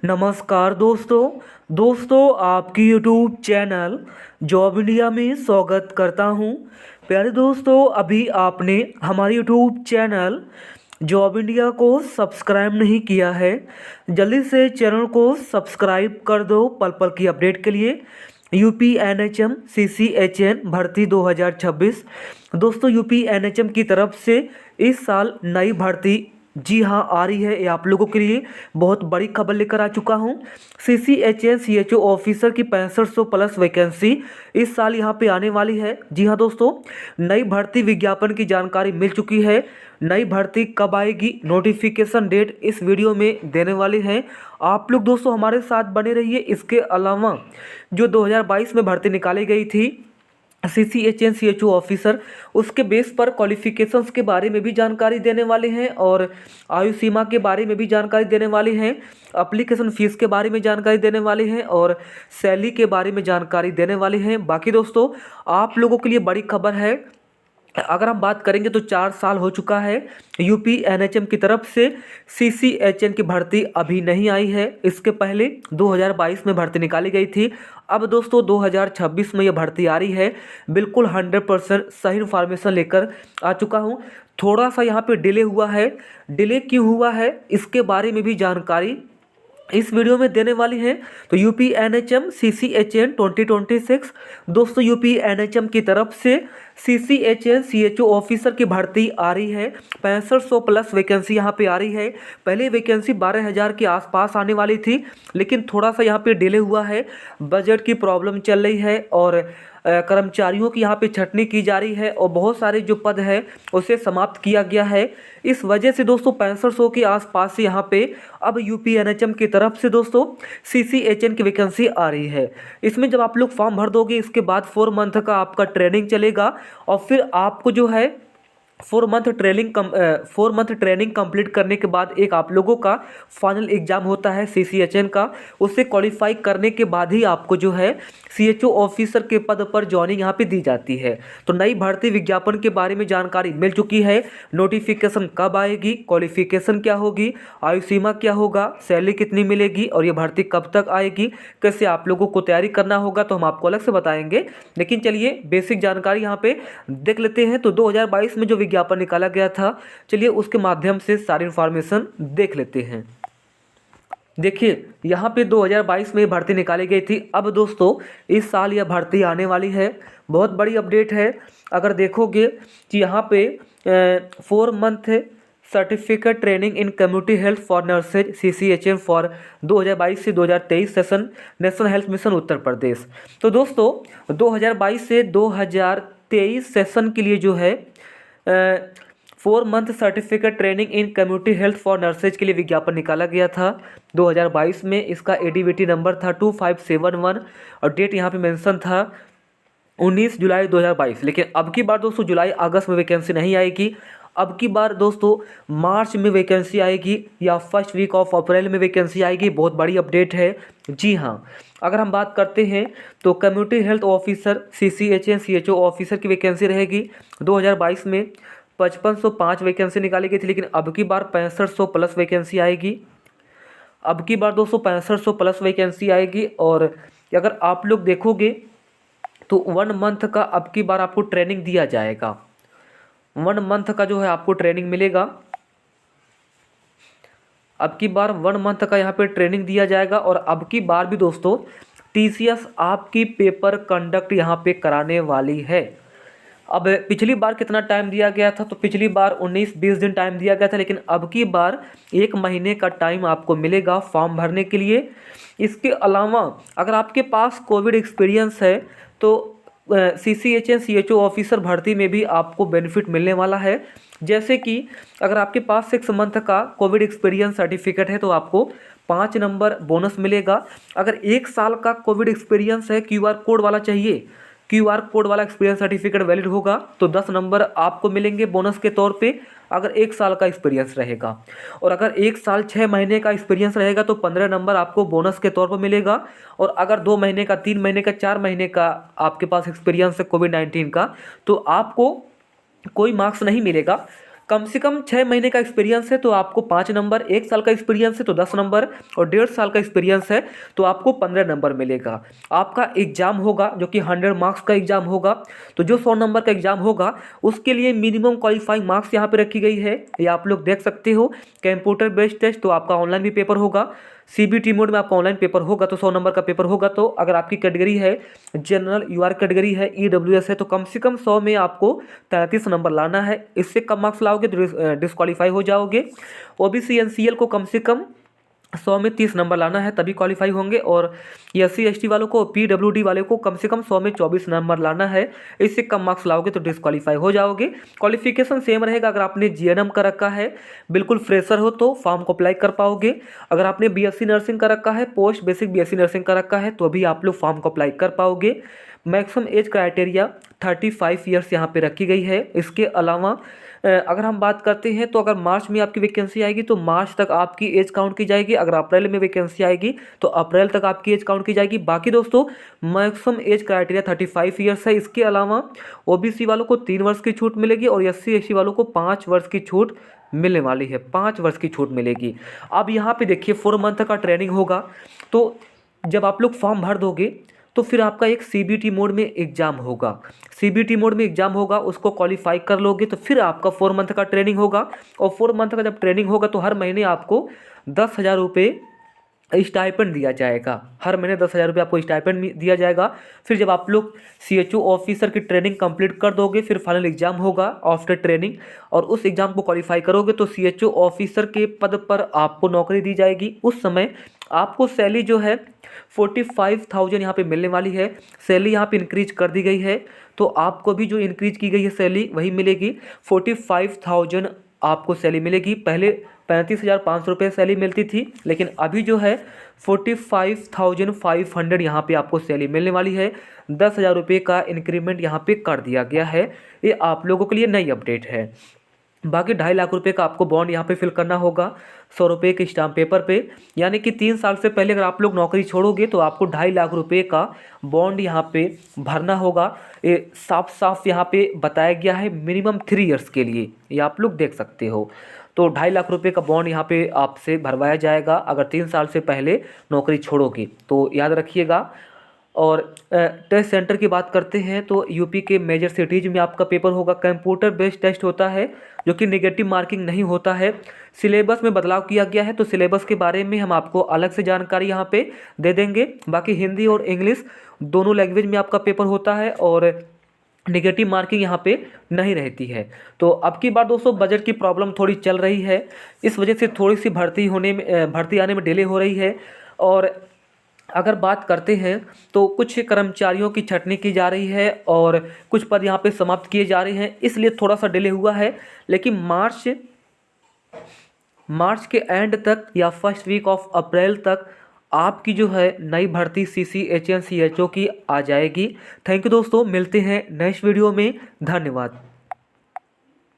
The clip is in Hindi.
नमस्कार दोस्तों आपकी यूट्यूब चैनल जॉब इंडिया में स्वागत करता हूं। प्यारे दोस्तों, अभी आपने हमारे यूट्यूब चैनल जॉब इंडिया को सब्सक्राइब नहीं किया है, जल्दी से चैनल को सब्सक्राइब कर दो पल पल की अपडेट के लिए। यूपी एनएचएम सीसीएचएन भर्ती 2026 दोस्तों, यूपी एनएचएम की तरफ से इस साल नई भर्ती जी हाँ आ रही है। ये आप लोगों के लिए बहुत बड़ी खबर लेकर आ चुका हूँ। सीसीएचएन सीएचओ ऑफिसर की 6500 प्लस वैकेंसी इस साल यहाँ पे आने वाली है। जी हाँ दोस्तों, नई भर्ती विज्ञापन की जानकारी मिल चुकी है। नई भर्ती कब आएगी, नोटिफिकेशन डेट इस वीडियो में देने वाले हैं। आप लोग दोस्तों हमारे साथ बने रहिए। इसके अलावा जो 2022 में भर्ती निकाली गई थी सीसीएचएन सीएचओ ऑफिसर, उसके बेस पर क्वालिफिकेशंस के बारे में भी जानकारी देने वाले हैं और आयु सीमा के बारे में भी जानकारी देने वाले हैं। एप्लीकेशन फ़ीस के बारे में जानकारी देने वाले हैं और सैलरी के बारे में जानकारी देने वाले हैं। बाकी दोस्तों आप लोगों के लिए बड़ी खबर है। अगर हम बात करेंगे तो 4 साल हो चुका है यूपी एनएचएम की तरफ से सीसीएचएन की भर्ती अभी नहीं आई है। इसके पहले 2022 में भर्ती निकाली गई थी। अब दोस्तों 2026 में ये भर्ती आ रही है। बिल्कुल 100% सही इन्फॉर्मेशन लेकर आ चुका हूँ। थोड़ा सा यहाँ पे डिले हुआ है। डिले क्यों हुआ है इसके बारे में भी जानकारी इस वीडियो में देने वाली हैं। तो यूपी एनएचएम सीसीएचएन 2026 दोस्तों, यूपी एनएचएम की तरफ से सीसीएचएन सीएचओ ऑफिसर की भर्ती आ रही है। 6500 प्लस वैकेंसी यहाँ पे आ रही है। पहले वैकेंसी 12000 के आसपास आने वाली थी, लेकिन थोड़ा सा यहाँ पे डिले हुआ है। बजट की प्रॉब्लम चल रही है और कर्मचारियों की यहाँ पे छटनी की जा रही है और बहुत सारे जो पद है उसे समाप्त किया गया है। इस वजह से दोस्तों 6500 के आसपास से यहाँ पे अब यूपी एनएचएम की तरफ से दोस्तों सीसीएचएन की वैकेंसी आ रही है। इसमें जब आप लोग फॉर्म भर दोगे, इसके बाद 4 मंथ का आपका ट्रेनिंग चलेगा और फिर आपको जो है 4 मंथ ट्रेनिंग कंप्लीट करने के बाद एक आप लोगों का फाइनल एग्जाम होता है सीसीएचएन का। उससे क्वालिफाई करने के बाद ही आपको जो है सीएचओ ऑफिसर के पद पर जॉइनिंग यहाँ पे दी जाती है। तो नई भर्ती विज्ञापन के बारे में जानकारी मिल चुकी है। नोटिफिकेशन कब आएगी, क्वालिफिकेशन क्या होगी, आयु सीमा क्या होगा, सैलरी कितनी मिलेगी और ये भर्ती कब तक आएगी, कैसे आप लोगों को तैयारी करना होगा, तो हम आपको अलग से बताएंगे। लेकिन चलिए बेसिक जानकारी यहाँ पे देख लेते हैं। तो 2022 में जो विज्ञापन निकाला गया था, चलिए उसके माध्यम से सारी इन्फॉर्मेशन देख लेते हैं। देखिए यहाँ पे 2022 में भर्ती निकाली गई थी। अब दोस्तों इस साल यह भर्ती आने वाली है। बहुत बड़ी अपडेट है। अगर देखोगे कि यहाँ पे 4 month certificate training in community health for nurses CCHM for 2022 से 2023 session, national health mission Uttar Pradesh. तो दोस्तों 2022 से 2023 सेशन के लिए जो है 4 month certificate training in community health for nurses के लिए विज्ञापन निकाला गया था 2022 में। इसका एडीवीटी नंबर था 2571 और डेट यहाँ पे मेंशन था 19 जुलाई 2022। लेकिन अब की बार दोस्तों जुलाई अगस्त में वैकेंसी नहीं आएगी। अब की बार दोस्तों मार्च में वैकेंसी आएगी या फर्स्ट वीक ऑफ अप्रैल में वैकेंसी आएगी। बहुत बड़ी अपडेट है। जी हाँ, अगर हम बात करते हैं तो community health officer CCHN CHO officer की वैकेंसी रहेगी। 2022 में 5505 वैकेंसी निकाली गई थी, लेकिन अब की बार 6500 प्लस वैकेंसी आएगी। अब की बार दोस्तों 6500 प्लस वैकेंसी आएगी। और अगर आप लोग देखोगे तो 1 मंथ का अब की बार आपको ट्रेनिंग दिया जाएगा। 1 मंथ का जो है आपको ट्रेनिंग मिलेगा। अब की बार 1 मंथ का यहाँ पे ट्रेनिंग दिया जाएगा। और अब की बार भी दोस्तों टीसीएस आपकी पेपर कंडक्ट यहाँ पे कराने वाली है। अब पिछली बार कितना टाइम दिया गया था, तो पिछली बार 19-20 दिन टाइम दिया गया था, लेकिन अब की बार 1 महीने का टाइम आपको मिलेगा फॉर्म भरने के लिए। इसके अलावा अगर आपके पास कोविड एक्सपीरियंस है तो सीसीएचएन सीएचओ ऑफिसर भर्ती में भी आपको बेनिफिट मिलने वाला है। जैसे कि अगर आपके पास 6 मंथ का कोविड एक्सपीरियंस सर्टिफिकेट है तो आपको 5 नंबर बोनस मिलेगा। अगर 1 साल का कोविड एक्सपीरियंस है, क्यूआर कोड वाला चाहिए, क्यूआर कोड वाला एक्सपीरियंस सर्टिफिकेट वैलिड होगा तो 10 नंबर आपको मिलेंगे बोनस के तौर पे, अगर 1 साल का एक्सपीरियंस रहेगा। और अगर 1 साल 6 महीने का एक्सपीरियंस रहेगा तो 15 नंबर आपको बोनस के तौर पर मिलेगा। और अगर 2 महीने का, 3 महीने का, 4 महीने का आपके पास एक्सपीरियंस है कोविड-19 का, तो आपको कोई मार्क्स नहीं मिलेगा। कम से कम 6 महीने का एक्सपीरियंस है तो आपको 5 नंबर, 1 साल का एक्सपीरियंस है तो 10 नंबर और 1.5 साल का एक्सपीरियंस है तो आपको 15 नंबर मिलेगा। आपका एग्ज़ाम होगा जो कि 100 मार्क्स का एग्ज़ाम होगा। तो जो 100 नंबर का एग्ज़ाम होगा उसके लिए मिनिमम क्वालिफाइंग मार्क्स यहाँ पे रखी गई है, ये आप लोग देख सकते हो। कंप्यूटर बेस्ड टेस्ट तो आपका ऑनलाइन भी पेपर होगा, सीबीटी मोड में आपका ऑनलाइन पेपर होगा तो 100 नंबर का पेपर होगा। तो अगर आपकी कैटेगरी है जनरल, यूआर कैटेगरी है, ईडब्ल्यूएस है तो कम से कम 100 में आपको 33 नंबर लाना है। इससे कम मार्क्स लाओगे तो डिस्क्वालीफाई हो जाओगे। ओबीसी एनसीएल को कम से कम 100 में 30 नंबर लाना है तभी क्वालिफाई होंगे। और एससी एसटी वालों को, पीडब्ल्यूडी वाले को कम से कम 100 में 24 नंबर लाना है। इससे कम मार्क्स लाओगे तो डिस्क्वालीफाई हो जाओगे। क्वालिफिकेशन सेम रहेगा। अगर आपने जीएनएम कर रखा है, बिल्कुल फ्रेशर हो तो फॉर्म को अप्लाई कर पाओगे। अगर आपने बीएससी नर्सिंग कर रखा है, पोस्ट बेसिक बीएससी नर्सिंग कर रखा है तो भी आप लोग फॉर्म को अप्लाई कर पाओगे। मैक्सिमम एज क्राइटेरिया 35 ईयर्स यहाँ पे रखी गई है। इसके अलावा अगर हम बात करते हैं तो अगर मार्च में आपकी वैकेंसी आएगी तो मार्च तक आपकी एज काउंट की जाएगी। अगर अप्रैल में वैकेंसी आएगी तो अप्रैल तक आपकी एज काउंट की जाएगी। बाकी दोस्तों मैक्सिमम एज क्राइटेरिया 35 ईयर्स है। इसके अलावा ओबीसी वालों को 3 वर्ष की छूट मिलेगी और एससी एसटी वालों को 5 वर्ष की छूट मिलने वाली है, 5 वर्ष की छूट मिलेगी। अब यहाँ पे देखिए 4 मंथ का ट्रेनिंग होगा। तो जब आप लोग फॉर्म भर दोगे तो फिर आपका एक सीबीटी मोड में एग्ज़ाम होगा। सीबीटी मोड में एग्ज़ाम होगा, उसको क्वालिफाई कर लोगे तो फिर आपका 4 मंथ का ट्रेनिंग होगा। और 4 मंथ का जब ट्रेनिंग होगा तो हर महीने आपको 10,000 रुपये स्टाइपेंड दिया जाएगा। हर महीने 10,000 रुपये आपको स्टाइपेंड दिया जाएगा। फिर जब आप लोग सीएचओ ऑफिसर की ट्रेनिंग कंप्लीट कर दोगे फिर फाइनल एग्जाम होगा आफ्टर ट्रेनिंग, और उस एग्ज़ाम को क्वालिफाई करोगे तो सीएचओ ऑफिसर के पद पर आपको नौकरी दी जाएगी। उस समय आपको सैलरी जो है 45,000 यहाँ पे मिलने वाली है। सैलरी यहाँ पे इंक्रीज कर दी गई है तो आपको भी जो इंक्रीज की गई है सैलरी वही मिलेगी। 45,000 आपको सैलरी मिलेगी। पहले 35,500 रुपये सैलरी मिलती थी, लेकिन अभी जो है 45,500 यहाँ पे आपको सैलरी मिलने वाली है। 10,000 रुपये का इंक्रीमेंट यहाँ पे कर दिया गया है। ये आप लोगों के लिए नई अपडेट है। बाकी 2.5 लाख रुपए का आपको बॉन्ड यहाँ पे फिल करना होगा 100 रुपये के स्टाम्प पेपर पे। यानी कि 3 साल से पहले अगर आप लोग नौकरी छोड़ोगे तो आपको 2.5 लाख रुपए का बॉन्ड यहाँ पे भरना होगा। ये साफ साफ यहाँ पे बताया गया है मिनिमम 3 ईयर्स के लिए, ये आप लोग देख सकते हो। तो 2.5 लाख रुपए का बॉन्ड यहाँ पे आपसे भरवाया जाएगा अगर 3 साल से पहले नौकरी छोड़ोगे, तो याद रखिएगा। और टेस्ट सेंटर की बात करते हैं तो यूपी के मेजर सिटीज़ में आपका पेपर होगा। कंप्यूटर बेस्ड टेस्ट होता है जो कि नेगेटिव मार्किंग नहीं होता है। सिलेबस में बदलाव किया गया है तो सिलेबस के बारे में हम आपको अलग से जानकारी यहाँ पे दे देंगे। बाकी हिंदी और इंग्लिश दोनों लैंग्वेज में आपका पेपर होता है और नेगेटिव मार्किंग यहाँ पे नहीं रहती है। तो अब की बार दोस्तों बजट की प्रॉब्लम थोड़ी चल रही है, इस वजह से थोड़ी सी भर्ती आने में डिले हो रही है। और अगर बात करते हैं तो कुछ कर्मचारियों की छटनी की जा रही है और कुछ पद यहाँ पे समाप्त किए जा रहे हैं, इसलिए थोड़ा सा डिले हुआ है। लेकिन मार्च के एंड तक या फर्स्ट वीक ऑफ अप्रैल तक आपकी जो है नई भर्ती CCHN CHO की आ जाएगी। थैंक यू दोस्तों, मिलते हैं नेक्स्ट वीडियो में। धन्यवाद।